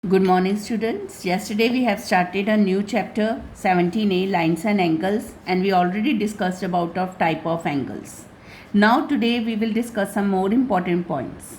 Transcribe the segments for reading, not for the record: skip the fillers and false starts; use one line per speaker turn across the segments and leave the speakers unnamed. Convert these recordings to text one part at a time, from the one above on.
Good morning, students. Yesterday we have started a new chapter 17a, lines and angles, and we already discussed about of type of angles. Now today we will discuss some more important points.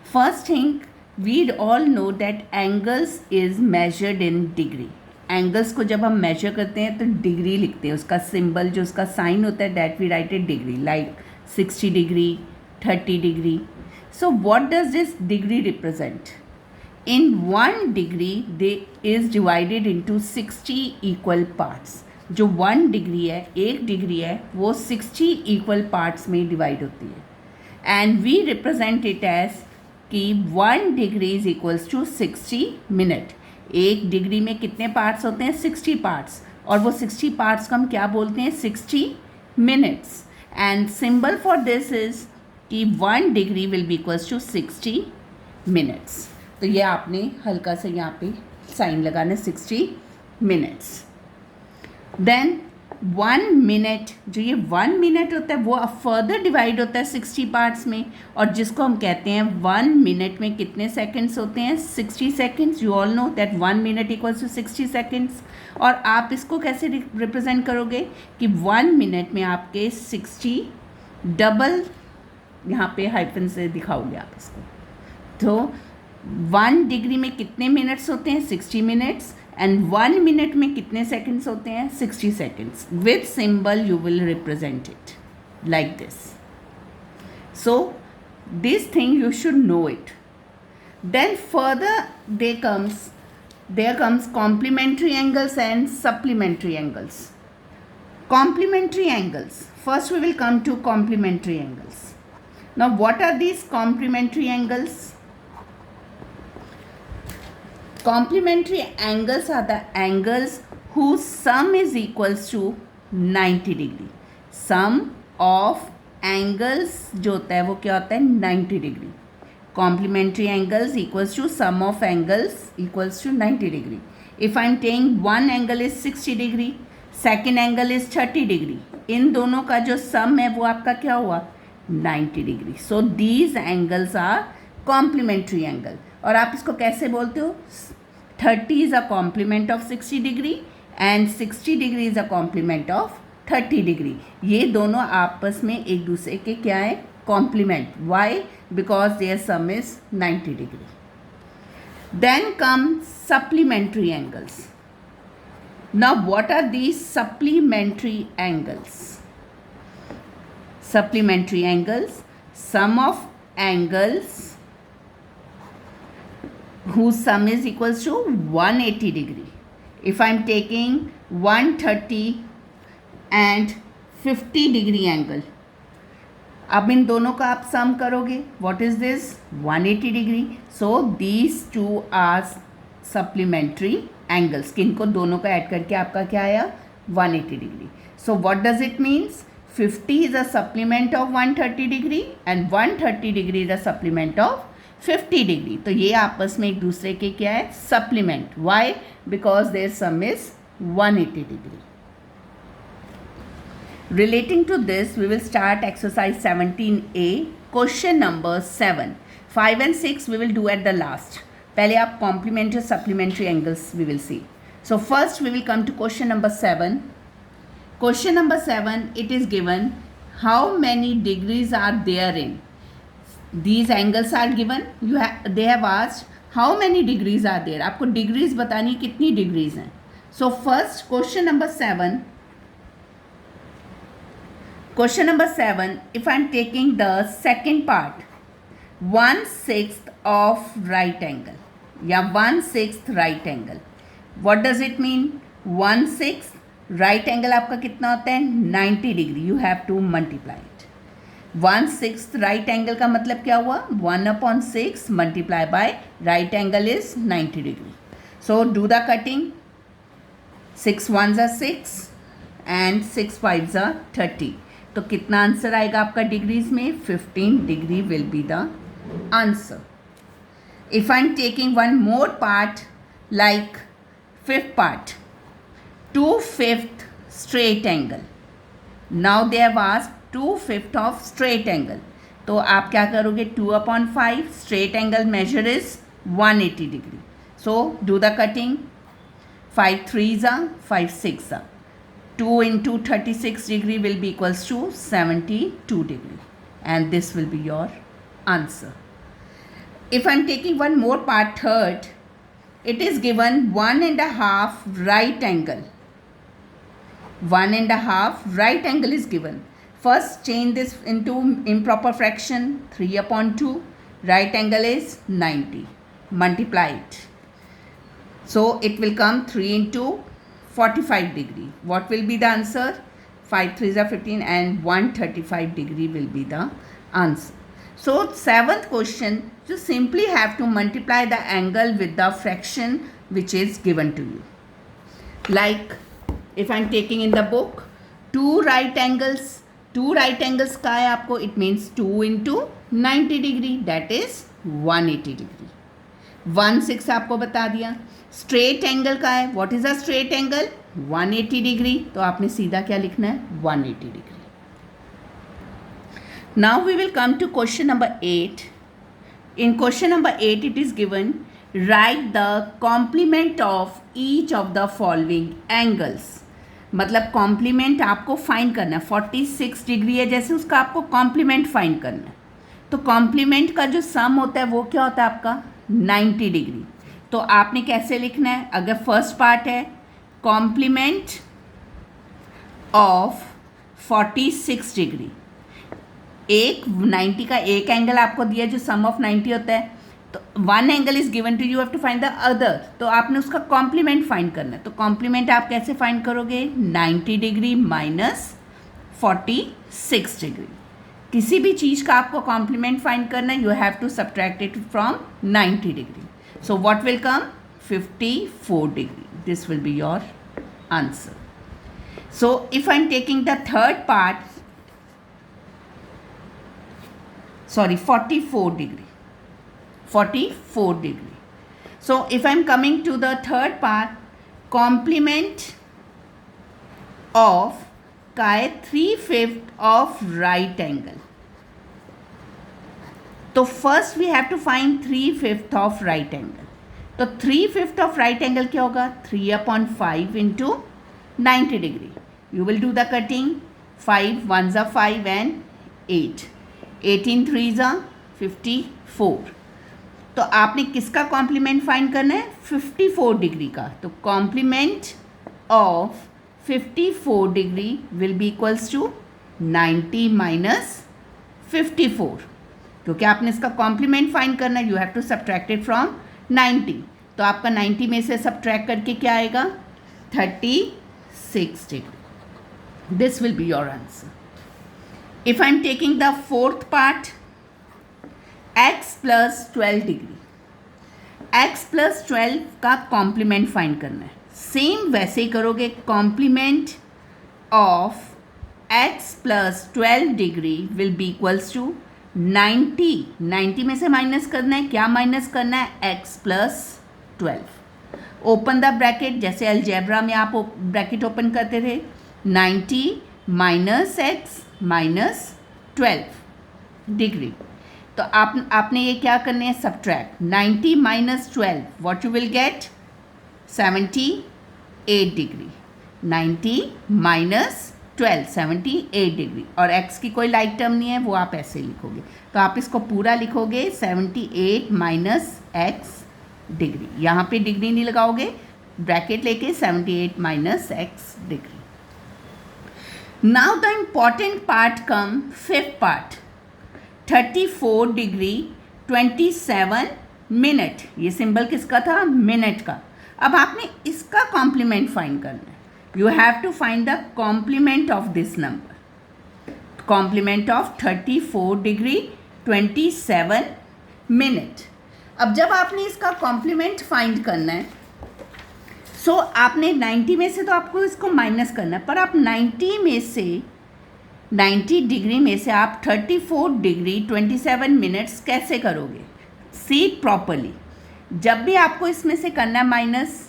First thing, we all know that angles is measured in degree. Angles को जब हम major करते हैं तो degree लिखते हैं, उसका symbol जो उसका साइन होता है that we write a degree, like 60 degree, 30 degree. So what does this degree represent? In 1 degree they is divided into 60 equal parts. जो 1 डिग्री है, 1 डिग्री है, वो 60 equal parts में डिवाइड होती है. And we represent it as कि 1 degree is equals to 60 minute. 1 degree में कितने पार्ट्स होते हैं? 60 पार्ट्स. और वो 60 पार्ट्स को हम क्या बोलते हैं? 60 minutes. And symbol for this is कि 1 degree will be equals to 60 minutes. तो ये आपने हल्का से यहाँ पे साइन लगाना, 60 मिनट्स. देन 1 मिनट, जो ये 1 मिनट होता है वो अब फर्दर डिवाइड होता है 60 पार्ट्स में, और जिसको हम कहते हैं 1 मिनट में कितने सेकंड्स होते हैं? 60 seconds. You all know that 1 minute equals to 60 seconds. और आप इसको कैसे रिप्रेजेंट करोगे कि 1 मिनट में आपके 60 डबल यहाँ पे हाइफन से दिखाओगे आप इसको. तो 1 डिग्री में कितने मिनट्स होते हैं? 60 मिनट्स. एंड 1 मिनट में कितने सेकंड्स होते हैं? 60 seconds. With symbol you will represent it like this. So this thing you should know it. Then further there comes complementary angles and supplementary angles. Complementary angles. First we will come to complementary angles. Now what are these complementary angles? Complementary angles are the angles whose sum is equals to 90 degree. Sum of angles जो होता है वो क्या होता है? 90 degree. Complementary angles equals to sum of angles equals to 90 degree. If I am taking one angle is 60 degree, second angle is 30 degree. इन दोनों का जो sum है वो आपका क्या हुआ? 90 degree. So these angles are complementary angle. और आप इसको कैसे बोलते हो? 30 is a complement of 60 degree and 60 degree is a complement of 30 degree. ये दोनों आपस में एक दूसरे के क्या है? Complement. Why? Because their sum is 90 degree. Then come supplementary angles. Now what are these supplementary angles? Supplementary angles, sum of angles whose sum is equals to 180 degree. If I am taking 130 and 50 degree angle, अब इन दोनों का आप सम करोगे. What is this? 180 degree. So these two are supplementary angles. किनको दोनों का add करके आपका क्या आया? 180 degree. So what does it means? 50 is a supplement of 130 degree and 130 degree is a supplement of 50 degree. तो ये आपस में एक दूसरे के क्या है? Supplement. Why? Because their sum is 180 degree. Relating to this we will start exercise 17a, question number 7. 5 and 6 we will do at the last. पहले आप complementary supplementary angles we will see. So first we will come to question number 7. Question number 7, it is given how many degrees are there in. These angles are given. They have asked how many degrees are there. आपको degrees बतानी कितनी degrees हैं. So first question number 7. Question number 7, if I am taking the second part, 1/6 of right angle या 1/6 right angle. What does it mean? 1/6 right angle आपका कितना होता है? 90 degree. You have to multiply it. 1/6 right angle का मतलब क्या हुआ? 1/6 multiply by right angle is 90 degree. So do the cutting. 6 1s are 6 and 6 5s are 30. तो कितना आंसर आएगा आपका डिग्रीज में? 15 degree will be the answer. If I am taking one more part like 5th part, 2/5 straight angle. Now they have asked 2/5 of straight angle. तो आप क्या करोगे? 2/5 straight angle measure is 180 degree. So do the cutting. 5 3s are 5 6 are 2 into 36 degree will be equals to 72 degree, and this will be your answer. If I'm taking one more part, third, it is given 1.5 right angle. 1.5 right angle is given. First change this into improper fraction. 3/2. Right angle is 90. Multiply it. So it will come 3 into 45 degree. What will be the answer? 5 3s are 15 and 135 degree will be the answer. So 7th question, you simply have to multiply the angle with the fraction which is given to you. Like if I am taking in the book 2 right angles का है आपको, it means 2 into 90 degree, that is 180 degree. 1 6 आपको बता दिया. Straight angle का है, what is a straight angle? 180 degree. तो आपने सीधा क्या लिखना है? 180 degree. Now we will come to question number 8. In question number 8 it is given, right the complement of each of the following angles. मतलब complement आपको फाइंड करना है. 46 डिग्री है जैसे, उसका आपको कॉम्प्लीमेंट फाइंड करना है. तो कॉम्प्लीमेंट का जो सम होता है वो क्या होता है आपका? 90 डिग्री. तो आपने कैसे लिखना है? अगर फर्स्ट पार्ट है कॉम्प्लीमेंट ऑफ 46 डिग्री, एक 90 का एक एंगल आपको दिया जो सम ऑफ 90 होता है, तो one angle is given to you, have to find the other. तो आपने उसका कॉम्प्लीमेंट फाइंड करना है. तो कॉम्प्लीमेंट आप कैसे फाइंड करोगे? 90 डिग्री माइनस 46 डिग्री. किसी भी चीज़ का आपको कॉम्प्लीमेंट फाइंड करना है, you have to subtract it from 90 degree. So what will come? 54 degree. This will be your answer. So if I'm taking the third part, 44 degree. 44 degree. So if I'm coming to the third part, complement of का है 3/5 of right angle. तो first we have to find 3/5 of right angle. तो 3/5 of right angle क्या होगा? 3/5 into 90 degree. You will do the cutting. 5 1s are 5 and 8. 18 3s are 54. तो आपने किसका complement find करना है? 54 डिग्री का. तो complement of 54 degree will be equals to 90 minus 54. क्योंकि आपने इसका कॉम्प्लीमेंट फाइंड करना है, you have to subtract it from 90. तो आपका 90 में से सब्ट्रैक्ट करके क्या आएगा? 36 degree. This will be your answer. If I am taking the fourth part, x plus 12 degree. x plus 12 का कॉम्प्लीमेंट फाइंड करना है. सेम वैसे ही करोगे. Complement of x plus 12 degree will be equals to 90 में से माइनस करना है. क्या माइनस करना है? x plus 12. Open the bracket, जैसे अलजेब्रा में आप ब्रैकेट ओपन करते थे. 90 माइनस x माइनस 12 डिग्री. तो आपने ये क्या करने हैं? Subtract. 90 minus 12, what you will get? 78 degree. 90 minus 12 78 degree. और x की कोई लाइक टर्म नहीं है, वो आप ऐसे लिखोगे. तो आप इसको पूरा लिखोगे 78 माइनस x डिग्री. यहाँ पे डिग्री नहीं लगाओगे, ब्रैकेट लेके 78 minus x degree. Now the important part come, fifth part. 34 degree 27 minute. ये सिंबल किसका था? मिनट का. अब आपने इसका कॉम्प्लीमेंट फाइंड करना है. You have to find the complement of this number. Complement of 34 degree 27 minute. अब जब आपने इसका कॉम्प्लीमेंट फाइंड करना है, सो आपने 90 में से तो आपको इसको माइनस करना है, पर आप 90 में से 90 डिग्री में से आप 34 डिग्री 27 मिनट्स कैसे करोगे? See it properly. जब भी आपको इसमें से करना है माइनस,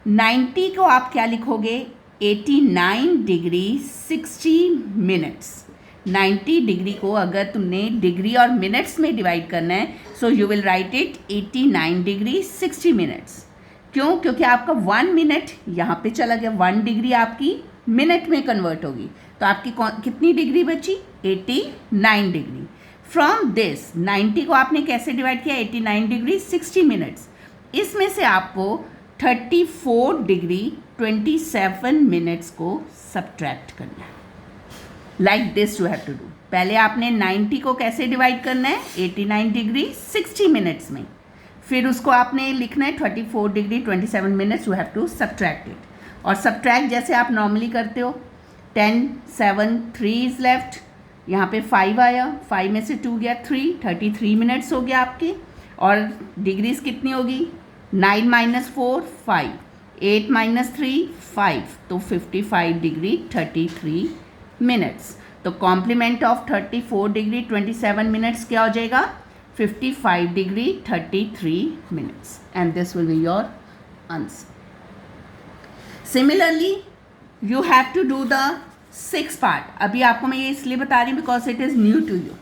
90 को आप क्या लिखोगे? 89 डिग्री 60 मिनट्स. 90 डिग्री को अगर तुमने डिग्री और मिनट्स में डिवाइड करना है, so you will write it 89 degree 60 minutes. क्यों? क्योंकि आपका 1 मिनट यहाँ पे चला गया, 1 डिग्री आपकी मिनट में कन्वर्ट होगी, तो आपकी कितनी डिग्री बची? 89 डिग्री। फ्रॉम दिस 90 को आपने कैसे डिवाइड किया? 89 डिग्री 60 मिनट्स, इसमें से आपको 34 डिग्री 27 मिनट्स को सब्ट्रैक्ट करना है। Like this you have to do. पहले आपने 90 को कैसे डिवाइड करना है? 89 डिग्री 60 मिनट्स में, फिर उसको आपने लिखना है 34 degree 27 minutes, you have to subtract it. और सब्ट्रैक्ट जैसे आप नॉर्मली करते हो, 10 7 3 इज लेफ्ट, यहाँ पे 5 आया, 5 में से 2 गया 3, 33 मिनट्स हो गया आपके। और डिग्रीज कितनी होगी? 9 माइनस 4 5, 8 माइनस 3 5, तो 55 डिग्री 33 मिनट्स। तो कॉम्प्लीमेंट ऑफ 34 डिग्री 27 मिनट्स क्या हो जाएगा? 55 degree 33 minutes, and this will be your answer. Similarly you have to do the 6th part. अभी आपको मैं ये इसलिए बता रही हूँ because it is new to you.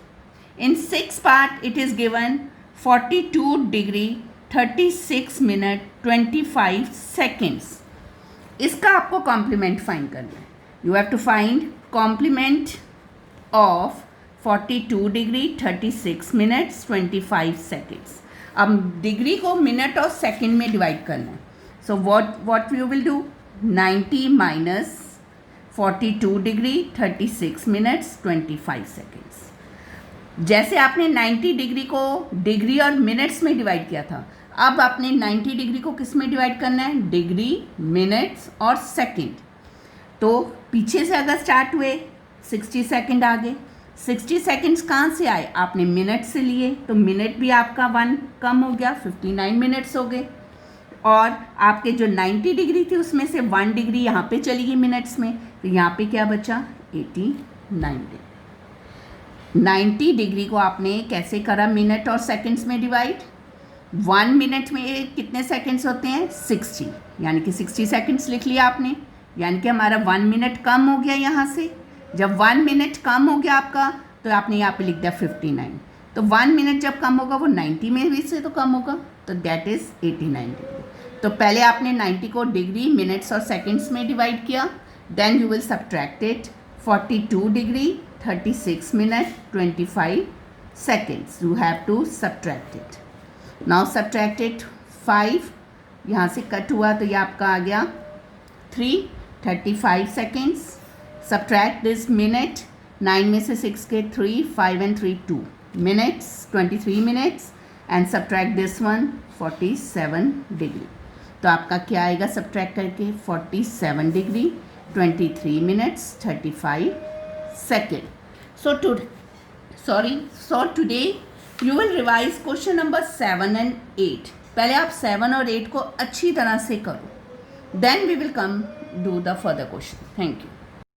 In 6th part it is given 42 degree 36 minute 25 seconds. इसका आपको कॉम्प्लीमेंट फाइंड करना है। You have to find complement of 42 degree 36 minutes 25 seconds. अब डिग्री को मिनट और सेकेंड में डिवाइड करना है। So what you will do? 90 minus 42 degree 36 minutes 25 seconds. जैसे आपने 90 डिग्री को डिग्री और मिनट्स में डिवाइड किया था, अब आपने 90 डिग्री को किस में डिवाइड करना है? डिग्री, मिनट्स और सेकेंड। तो पीछे से अगर स्टार्ट हुए 60 सेकेंड आगे, 60 सेकेंड्स कहाँ से आए? आपने मिनट से लिए, तो मिनट भी आपका 1 कम हो गया, 59 मिनट्स हो गए। और आपके जो 90 डिग्री थी उसमें से 1 डिग्री यहाँ पे चली गई मिनट्स में, तो यहाँ पे क्या बचा? 89 डिग्री। 90 डिग्री को आपने कैसे करा मिनट और सेकेंड्स में डिवाइड? 1 मिनट में कितने सेकेंड्स होते हैं? 60, यानी कि 60 सेकेंड्स लिख लिया आपने, यानी कि हमारा 1 मिनट कम हो गया यहाँ से। जब 1 मिनट कम हो गया आपका, तो आपने यहाँ पे लिख दिया 59। तो 1 मिनट जब कम होगा वो 90 में भी से तो कम होगा, तो दैट इज़ 89 डिग्री। तो पहले आपने 90 को डिग्री, मिनट्स और सेकेंड्स में डिवाइड किया, then you will subtract it 42 degree 36 minute 25 seconds. You have to subtract it. Now subtract it 5, यहाँ से कट हुआ तो ये आपका आ गया 3, 35 सेकेंड्स। सब्ट्रैक्ट दिस मिनट, 9 में से 6 के 3, 5 and 3 2 minutes, 23 minutes, and subtract this one 47 degree. तो आपका क्या आएगा सब्ट्रैक्ट करके? 47 degree 23 minutes 35 second. So today you will revise question number 7 and 8। पहले आप 7 और 8 को अच्छी तरह से करो, then we will come do the further question. Thank you.